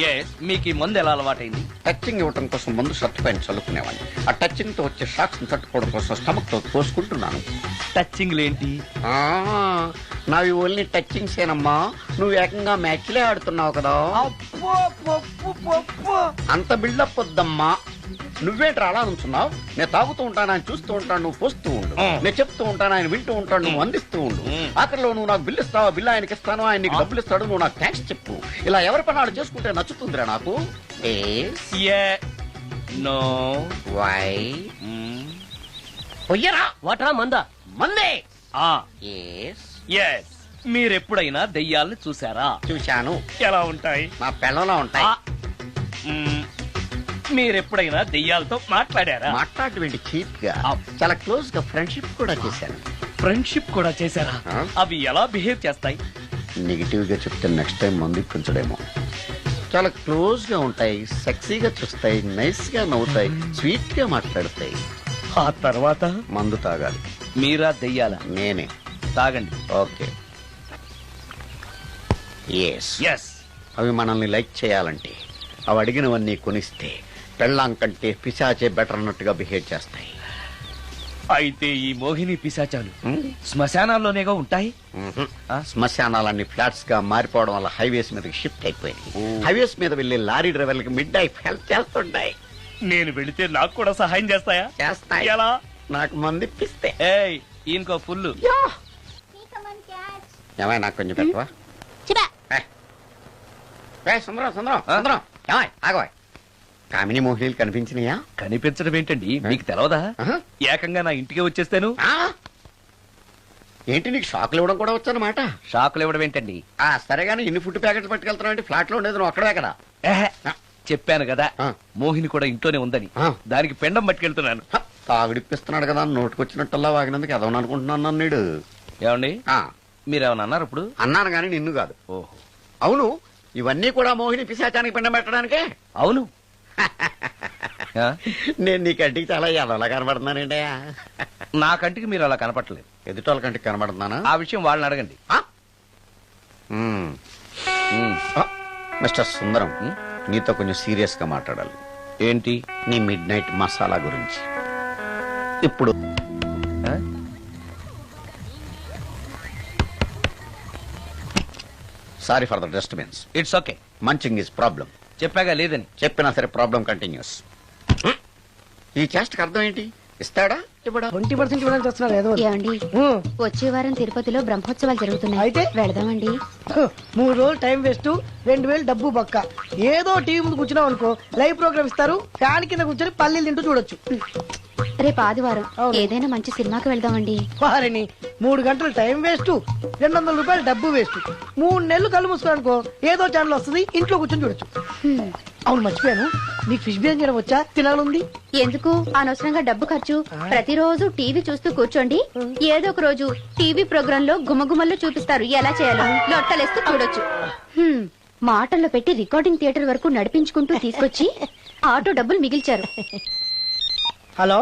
Yes, మీకు ఈ మందు ఎలా అలవాటైంది? టచింగ్ ఇవ్వటం కోసం ముందు షర్ట్ పైన చల్లుకునేవాడిని. ఆ టచింగ్ తో వచ్చే షాక్స్ తట్టుకోవడం కోసం స్టమక్ తో పోసుకుంటున్నాను. టచింగ్ లేంటి? నావి ఓన్లీ టచింగ్స్ ఏనమ్మా. నువ్వు ఏకంగా మ్యాచ్లే ఆడుతున్నావు కదా. అంత బిల్డప్ వద్దమ్మా. నువ్వేంట్రా అలా నుంచున్నావు? నేను తాగుతూ ఉంటాను, ఆయన చూస్తూ ఉంటాను, నువ్వు పోస్తూ ఉండు. నేను చెప్తూ ఉంటాను, ఆయన వింటూ ఉంటాడు, నువ్వు అందిస్తూ ఉండు. ఆఖరిలో నువ్వు నాకు బిల్లు ఇస్తావా, బిల్లు ఆయనకి ఇస్తాను, ఆయన నీకు డబ్బులు ఇస్తాడు, నువ్వు నాకు థ్యాంక్స్ చెప్పు. ఇలా ఎవరి పని ఆడు చేసుకుంటే నచ్చుతుందిరా నాకు. నో. వై? పొయ్యరా. వాటరా మందా? మందే. ఎస్. మీరెప్పుడైనా దెయ్యాలను చూసారా? చూశాను. ఎలా ఉంటాయి? నా పెళ్ళంలో ఉంటాయి. మీరెప్పుడైనా దెయ్యాలతో మాట్లాడారా? మాట్లాడేటువంటి చీప్ గా చాలా క్లోజ్ గా ఫ్రెండ్షిప్ కూడా చేశాను. ఫ్రెండ్షిప్ కూడా చేశారా? అవి ఎలా బిహేవ్ చేస్తాయి? నెగిటివ్ గా చెప్తే నెక్స్ట్ టైం మందు ఇప్పించడేమో. చాలా క్లోజ్ గా ఉంటాయి, సెక్సీగా చూస్తాయి, నైస్ గా నవ్వుతాయి, స్వీట్ గా మాట్లాడతాయి. ఆ తర్వాత మందు తాగాలి. మీరా దెయ్యాల? నేనే. తాగండి. ఓకే. ఎస్. ఎస్. అవి మనల్ని లైక్ చేయాలంటే అవి అడిగినవన్నీ కొనిస్తే పెళ్ళాం కంటే పిశాచే బెటర్ అన్నట్టుగా బిహేవ్ చేస్తాయి. అయితే ఈ మోహిని పిశాచాలు శ్మశానాల్లోనేగా ఉంటాయి? శ్మశానాలన్నీ ఫ్లాట్స్ గా మారిపోవడం వల్ల హైవేస్ మీదకి షిఫ్ట్ అయిపోయింది. హైవేస్ మీద వెళ్లే లారీ డ్రైవర్లకి మిడ్ నైట్ హెల్ప్ చేస్తుంటాయి. నేను వెళితే నాకు కూడా సహాయం చేస్తాయా? చేస్తాయి. ఎలా? నాకు మంది ఇప్పిస్తే. ఏయ్, ఈయనకో ఫుల్. ఏమై నాకు కొంచెం పెట్టవా? సుందరం సుందరం సుందరం ఏమై ఆగవా. కామిని మోహినీలు కనిపించినాయా? కనిపించడం ఏంటండి, మీకు తెలవదా? ఏకంగా నా ఇంటికి వచ్చేస్తాను. ఏంటి నీకు షాకులు ఇవ్వడం కూడా వచ్చానమాట? షాకులు ఇవ్వడం ఏంటండి? సరేగాని ఇన్ని ఫుడ్ ప్యాకెట్లు పట్టుకెళ్తున్నావు అంటే ఫ్లాట్ లో ఉండేది నువ్వు అక్కడే కదా. చెప్పాను కదా మోహిని కూడా ఇంట్లోనే ఉందని. దానికి పెండం పట్టుకెళ్తున్నాను. తాగుడిప్పిస్తున్నాడు కదా, నోటుకొచ్చినట్టల్లా వాగినందుకు ఎదవని అనుకుంటున్నాను నీడు. ఏమండి, మీరేమన్నా అన్నారు ఇప్పుడు? అన్నాను గాని నిన్ను కాదు. ఓహో, అవును. ఇవన్నీ కూడా మోహిని పిశాచానికి పిండం పెట్టడానికే. అవును. నేను నీ కంటికి చాలా ఎదవలా కనబడుతున్నానండి. నా కంటికి మీరు అలా కనపడలేదు. ఎదుటోళ్ళ కంటికి కనబడుతున్నానా? ఆ విషయం వాళ్ళని అడగండి. మిస్టర్ సుందరం, నీతో కొంచెం సీరియస్ గా మాట్లాడాలి. ఏంటి? నీ మిడ్ నైట్ మసాలా గురించి. ఇప్పుడు sorry for the disturbance. It's okay. Munching is problem. చెప్పాగా లేదని. చెప్పినా సరే ప్రాబ్లం కంటిన్యూస్. ఈ చేష్టకి అర్థం ఏంటి? ఇస్తాడా ఇవ్వడా? 20% ఇవ్వడానికి వస్తున్నారు ఏదో. ఏమండి, వచ్చే వారం తిరుపతిలో బ్రహ్మోత్సవాలు జరుగుతున్నాయి. అయితే వెళదామండి. 3 రోజులు టైం వేస్ట్, 2000 డబ్బు బొక్క. ఏదో టీవీ ముందు కూర్చున్నావు అనుకో, లైవ్ ప్రోగ్రామ్ ఇస్తారు, ఫ్యాన్ కింద కూర్చొని పల్లీలు తింటూ చూడొచ్చు. రేపు ఆదివారం ఏదైనా మంచి సినిమాకి వెళ్దామండి. వారిని 3 గంటలు టైం వేస్ట్, 200 రూపాయలు డబ్బు వేస్ట్. 3 నెలలు కళ్ళు మూసుకో అనుకో, ఏదో ఛానల్ వస్తుంది, ఇంట్లో కూర్చొని చూడొచ్చు. అవును, మర్చిపోయాను, నీకు ఫిష్ బిర్యానీ చేయడం వచ్చా? తినాలుంది. ఎందుకు అనవసరంగా డబ్బు ఖర్చు? ప్రతిరోజు టీవీ చూస్తూ కూర్చోండి, ఏదో ఒక రోజు టీవీ ప్రోగ్రామ్ లో గుమగుమల్లో చూపిస్తారు ఎలా చేయాలో. లొట్టలేస్తూ చూడొచ్చు. మాటల్లో పెట్టి రికార్డింగ్ థియేటర్ వరకు నడిపించుకుంటూ తీసుకొచ్చి ఆటో డబ్బులు మిగిల్చారు. హలో,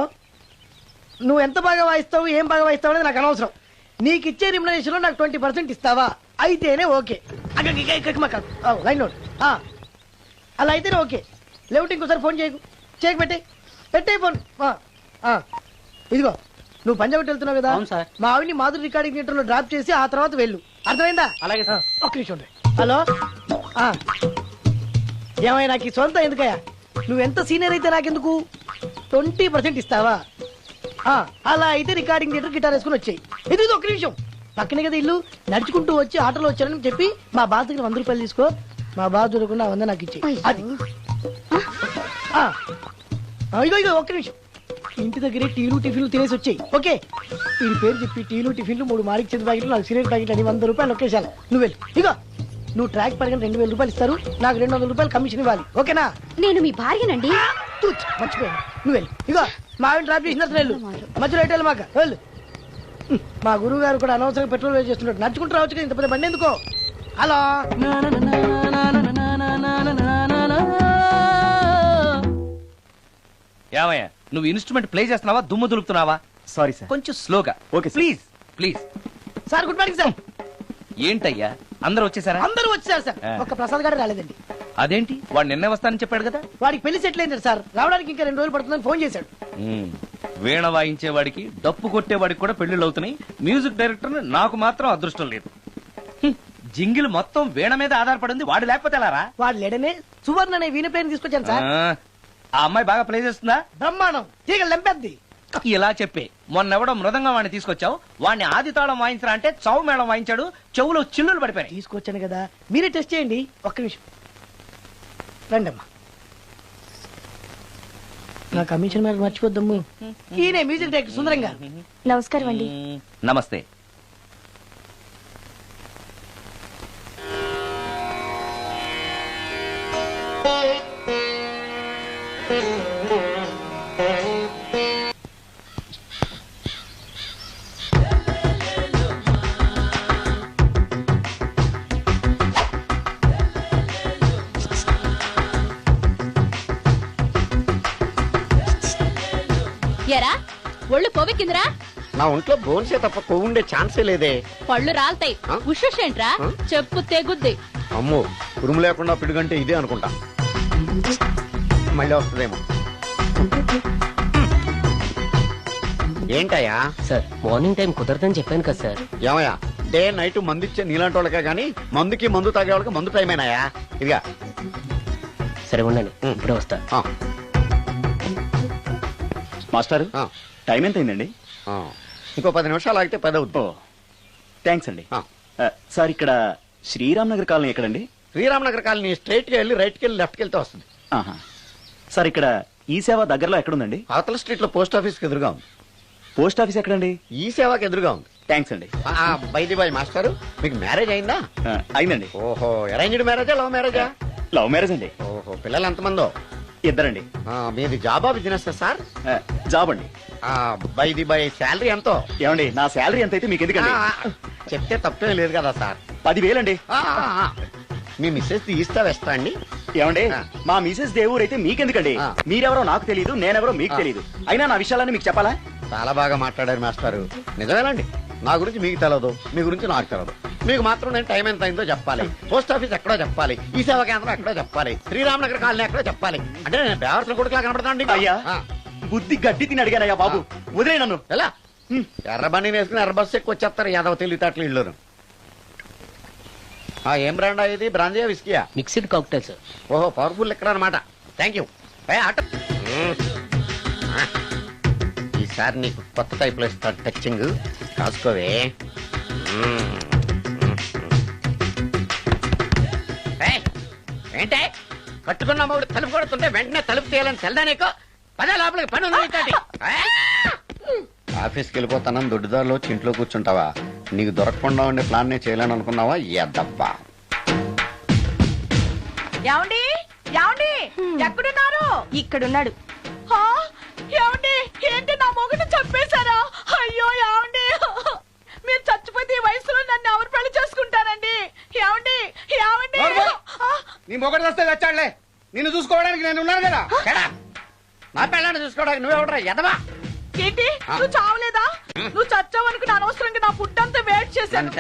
నువ్వు ఎంత బాగా వాయిస్తావు, ఏం బాగా వాయిస్తావు అనేది నాకు అనవసరం. నీకు ఇచ్చే రిమ్యునరేషన్ లో నాకు 20% ఇస్తావా? అయితేనే ఓకే. Line note. అలా అయితేనే ఓకే. లేవుటి ఇంకోసారి ఫోన్ చేయకు పెట్టే ఫోన్. ఇదిగో, నువ్వు పంజాబ్ వెళ్తున్నావు కదా, మా ఆవిని మాధురి రికార్డింగ్ థియేటర్ లో డ్రాప్ చేసి ఆ తర్వాత వెళ్ళు. అర్థమైందా? అలాగే. ఒక్క నిమిషం ఉండే. హలో, ఏమైనా నాకు ఈ సొంత ఎందుకయ్యా? నువ్వెంత సీనియర్ అయితే నాకెందుకు? 20% ఇస్తావా? అలా అయితే రికార్డింగ్ థియేటర్ గిటార్ వేసుకుని వచ్చాయి. ఇది ఒక్క నిమిషం, పక్కనే కదా ఇల్లు. నడుచుకుంటూ వచ్చి ఆటోలో వచ్చానని చెప్పి మా బాధ దగ్గర 100 రూపాయలు తీసుకో. మా బాధ దొరకకుండా 100 నాకు ఇచ్చి. అది ఇగో ఒక్క నిమిషం. ఇంటి దగ్గరే టీలు టిఫిన్లు తినేసి వచ్చాయి. ఓకే, వీడి పేరు చెప్పి టీలు టిఫిన్లు 3 మాలిక్ చేతి ప్యాకెట్లు, 4 సిగరెట్ ప్యాకెట్లు అని 100 రూపాయలు ఒకేసారి. నువ్వు వెళ్ళు. ఇగో, నువ్వు ట్రాక్ పడగానే 2000 రూపాయలు ఇస్తారు, నాకు 200 రూపాయలు కమిషన్ ఇవ్వాలి. ఓకేనా? నేను మీ భార్యనండి. మర్చిపోయాను. నువ్వు వెళ్ళు. ఇగో, మా ఆవిడ డ్రాప్ చేసిన వెళ్ళు. మధ్యలో ఎటు మాక వెళ్ళు. మా గురువు గారు కూడా అనవసరంగా పెట్రోల్ వేస్ట్ చేస్తున్నాడు. నడుచుకుంటూ రావచ్చు కదా, ఇంత పెద్ద బండి ఎందుకో. హలో, ఏమయ్యా నువ్వు ఇన్స్ట్రుమెంట్ ప్లే చేస్తున్నావా దుమ్ము దులుపుతున్నావా? Sorry sir. కొంచెం స్లోగా. Okay sir. Please please. Sir good morning sir. ఏంటయ్యా అందరూ వచ్చేసారా? అందరూ వచ్చారు సార్, ఒక్క ప్రసాద్ గారు రాలేదండి. అదేంటి వాడు నిన్నే వస్తానని చెప్పాడు కదా. వాడికి పెళ్లి సెటిల్ అయింది సార్, రావడానికి ఇంకా 2 రోజులు పడుతుందని ఫోన్ చేశాడు. వీణ వాయించేవాడికి డప్పు కొట్టేవాడికి కూడా పెళ్లిళ్ళు అవుతున్నాయి. మ్యూజిక్ డైరెక్టర్ నాకు మాత్రం అదృష్టం లేదు. జింగిల్ మొత్తం వీణ మీద ఆధారపడింది, వాడు లేకపోతే ఎలారా? వాడు లేడనే సువర్ణ అనే వీణ ప్లేని తీసుకొచ్చాను సార్. ఆ అమ్మాయి బాగా ప్లే చేస్తుందా? బ్రహ్మాండం, తీగలు లెంపేద్ది. ఇలా చెప్పే మొన్నెవడో మృదంగం వాడిని తీసుకొచ్చావు, వాడిని ఆది తాళం వాయించరా అంటే చౌ మేళం వాయించాడు, చెవులో చిల్లులు పడిపోయాయి. తీసుకొచ్చాను కదా, మీరే టెస్ట్ చేయండి. ఒక్క నిమిషం రండమ్మా. నా కమిషన్ మీద మర్చిపోద్దమ్ము. ఈయనే మ్యూజిక్ డైరెక్టర్ సుందరం గారు. నమస్కారం అండి. నమస్తే. ఎరా ఒళ్ళు పోవెక్కిందిరా? నా ఒంట్లో బోన్సే తప్ప కొవ్వు ఉండే ఛాన్సే లేదే. పళ్ళు రాల్తాయి. ఆ? ఉషేంట్రా? చెప్పు తెగుద్ది. అమ్మో, ఉరుము లేకుండా పిడుగంటే ఇదే అనుకుంటా. మళ్ళీ వస్తుందేమో. ఏంటయ్యా? సార్ మార్నింగ్ టైం కుదరదని చెప్పాను కదా సార్. ఏమయ్యా, డే నైట్ మందు ఇచ్చే నీలాంటి వాళ్ళకే గానీ మందుకి మందు తాగే వాళ్ళకి మందు టైమేనాయా? ఇదిగా సరే ఉండండి, ఇప్పుడే వస్తా. మాస్టర్, ఆ. టైం ఎంత అయిందండి? ఇంకో 10 నిమిషాలు ఆగితే 10 ఓ అవుతుంది. థ్యాంక్స్ అండి. సార్ ఇక్కడ శ్రీరామ్ నగర్ కాలనీ ఎక్కడండి? శ్రీరామనగర్ కాలనీ స్ట్రైట్ గా వెళ్ళి రైట్ కి వెళ్ళి లెఫ్ట్ కి వెళ్తే వస్తుంది. ఆహా. సార్ ఇక్కడ ఈ సేవ దగ్గరలో ఎక్కడుందండి? అవతల స్ట్రీట్ లో పోస్ట్ ఆఫీస్ కి ఎదురుగా ఉంది. పోస్ట్ ఆఫీస్ ఎక్కడండి? ఈ సేవకి ఎదురుగా ఉంది. థ్యాంక్స్ అండి. బైది బాయ్ మాస్టారు, మీకు మ్యారేజ్ అయిందా? అయిందండి. ఓహో, అరేంజ్డ్ మ్యారేజా లవ్ మ్యారేజా? లవ్ మ్యారేజ్ అండి. ఓహో, పిల్లలు ఎంతమందో? ఇద్దరండి. మీది జాబా బిజినెస్ సార్? జాబ్ అండి. బైది బాయ్ శాలరీ ఎంతో? ఏమండి, నా శాలరీ ఎంత అయితే మీకు ఎందుకండి? చెప్తే తప్పేం లేదు కదా సార్. 10,000 అండి. మీ మిస్సెస్ తీస్తా వేస్తా అండి. ఏమండి, మా మిసెస్ దేవూర్ అయితే మీకెందుకండి? మీరెవరో నాకు తెలియదు, నేనెవరో మీకు తెలియదు. అయినా నా విషయాలని మీకు చెప్పాలా? చాలా బాగా మాట్లాడారు మాస్టారు. నిజమేనండి, నా గురించి మీకు తెలదు, మీ గురించి నాకు తెలదు. మీకు మాత్రం నేను టైం ఎంత అయిందో చెప్పాలి, పోస్ట్ ఆఫీస్ ఎక్కడో చెప్పాలి, ఈ సేవా కేంద్రం ఎక్కడో చెప్పాలి, శ్రీరామనగర్ కాలనీ ఎక్కడో చెప్పాలి. అంటే నేను బేవర్సల కొడుకులా కనపడతాను. అయ్యా, బుద్ధి గడ్డి తిని అడిగానయ్యా బాబు, వదిలే నన్ను. ఎలా ఎర్ర బండి వేసుకుని ఎర్ర బస్సు ఎక్కువ వచ్చేస్తారు యాదవ తెలివితేటలు ఇళ్ళను. ఏం బ్రాండా ఇది? బ్రాంజియా విస్కియా? Mixed cocktail sir. ఓహో, పవర్ఫుల్ ఎక్కడ అనమాట. Thank you. ఈసారి నీకు కొత్త టైప్ లో ఇస్తాడు టచ్చింగ్, కాసుకోవే. ఏంటే కట్టుకున్న మూడు తలుపు కొడుతుంటే వెంటనే తలుపు తీయాలని తెల్దా నీకు? పదే లోపలికి పని ఉంది. ఆఫీస్కి వెళ్ళిపోతానని దొడ్డుదారిలో ఇంట్లో కూర్చుంటావా? నీకు దొరకకుండా ఉండే ప్లాన్ నేను చేయలేను అనుకున్నావా? ఎద్దబ్బా. ఏమండి ఏమండి ఎక్కడున్నారు? ఇక్కడున్నాడు. హా? ఏమండి ఏంటి నా మొగుడు చంపేశారా? అయ్యో ఏమండి, మీరు చచ్చిపోతే ఈ వయసులో నన్ను ఎవరు పెళ్లి చేసుకుంటారండి? ఏమండి ఏమండి? నీ మొగడు వస్తే వచ్చాడులే, నిన్ను చూసుకోవడానికి నేను ఉన్నాను కదా. నా పిల్లని చూసుకోవడానికి నువ్వెవడరా ఎదవా? ఏంటి నువ్వు చావలేదా? నువ్వు చచ్చావనుకుని అనవసరంగా నా ఫుడ్ అంతా వేట్ చేశాను.